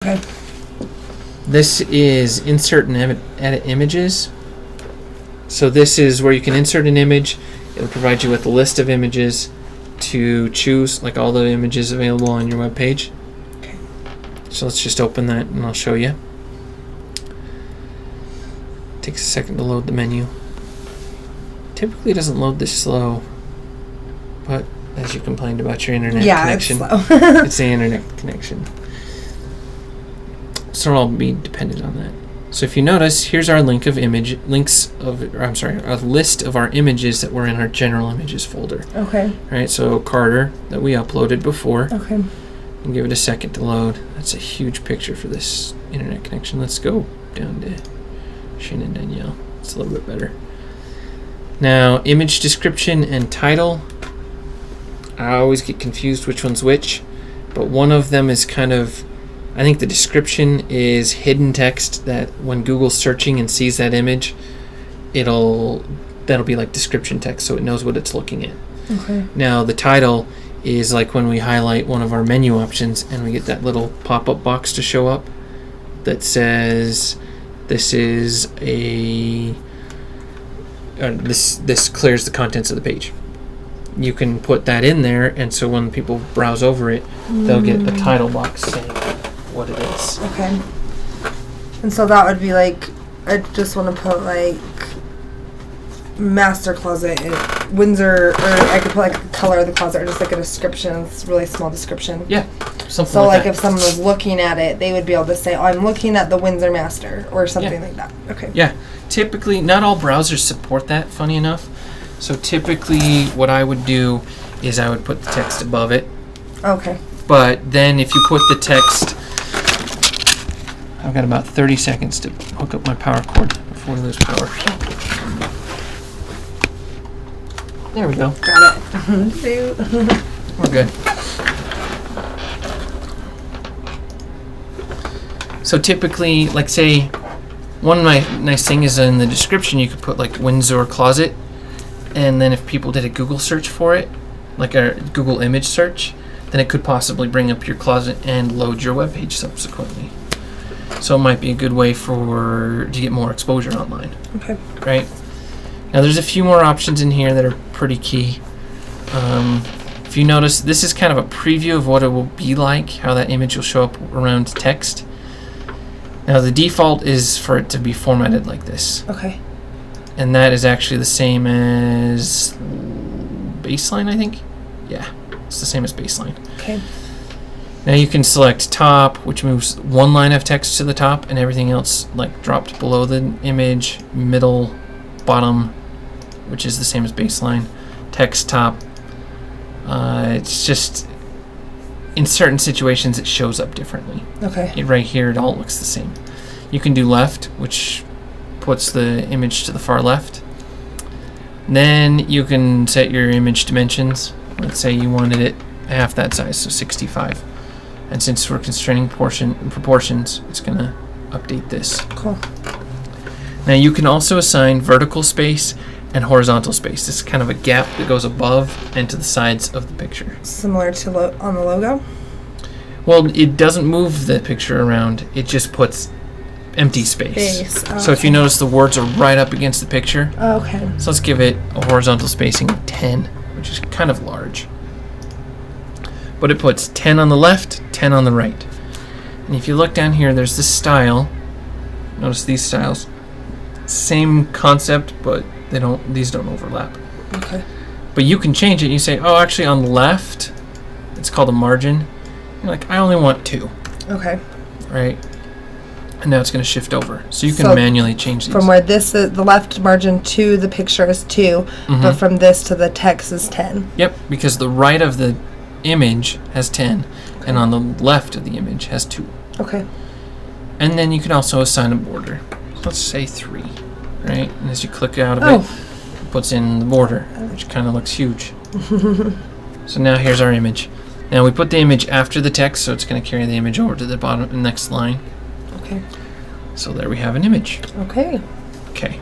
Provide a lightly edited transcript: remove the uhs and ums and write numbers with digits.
Okay. This is insert and edit images. So this is where you can insert an image. It'll provide you with a list of images to choose, like all the images available on your web page. Okay. So let's just open that and I'll show you. Takes a second to load the menu. Typically it doesn't load this slow, but as you complained about your internet connection, it's slow. it's the internet connection. So it'll all be dependent on that. So if you notice, here's our list of our images that were in our general images folder. Okay. All right, so Carter that we uploaded before. Okay. And give it a second to load. That's a huge picture for this internet connection. Let's go down to Shin and Danielle. It's a little bit better. Now, image description and title. I always get confused which one's which, but one of them is kind of, I think the description is hidden text that when Google's searching and sees that image, that'll be like description text, so it knows what it's looking at. Okay. Now, the title is like when we highlight one of our menu options and we get that little pop-up box to show up that says this is this clears the contents of the page. You can put that in there, and so when people browse over it, they'll get a title box saying what it is. Okay. And so that would be like, I just want to put like master closet in Windsor, or I could put like the color of the closet or just like a description. It's a really small description. Yeah, something So like that. if someone was looking at it, they would be able to say, oh, I'm looking at the Windsor Master or something Yeah. like that. Okay. Yeah, typically, not all browsers support that, funny enough. So typically what I would do is I would put the text above it. Okay. But then if you put the text, I've got about 30 seconds to hook up my power cord before we lose power. There we go. Got it. We're good. So typically, like say, one nice thing is in the description you could put like Windsor closet, and then if people did a Google search for it, like a Google image search, then it could possibly bring up your closet and load your web page subsequently. So it might be a good way to get more exposure online. Okay. Right? Now there's a few more options in here that are pretty key. If you notice, this is kind of a preview of what it will be like, how that image will show up around text. Now the default is for it to be formatted like this. Okay. And that is actually the same as baseline, I think. Yeah, it's the same as baseline. Okay. Now you can select top, which moves one line of text to the top, and everything else like dropped below the image. Middle, bottom, which is the same as baseline. Text top. It's just in certain situations it shows up differently. Okay. Right here, it all looks the same. You can do left, which puts the image to the far left. Then you can set your image dimensions. Let's say you wanted it half that size, so 65. And since we're constraining proportions, it's going to update this. Cool. Now you can also assign vertical space and horizontal space. This is kind of a gap that goes above and to the sides of the picture. Similar to on the logo? Well, it doesn't move the picture around. It just puts empty space. Oh, so if you notice, the words are right up against the picture. Oh, okay. So let's give it a horizontal spacing of 10, which is kind of large. But it puts 10 on the left, 10 on the right. And if you look down here, there's this style. Notice these styles. Same concept, but these don't overlap. Okay. But you can change it. You say, oh, actually on the left, it's called a margin. You're like, I only want 2. Okay. Right? And now it's going to shift over. So you can manually change these. From where the left margin to the picture is 2, but from this to the text is 10. Yep, because the right of the image has 10, and on the left of the image has 2. Okay. And then you can also assign a border. Let's say 3, right? And as you click out of it puts in the border, which kind of looks huge. So now here's our image. Now we put the image after the text, so it's going to carry the image over to the bottom, the next line. Okay. So there we have an image. Okay. Okay.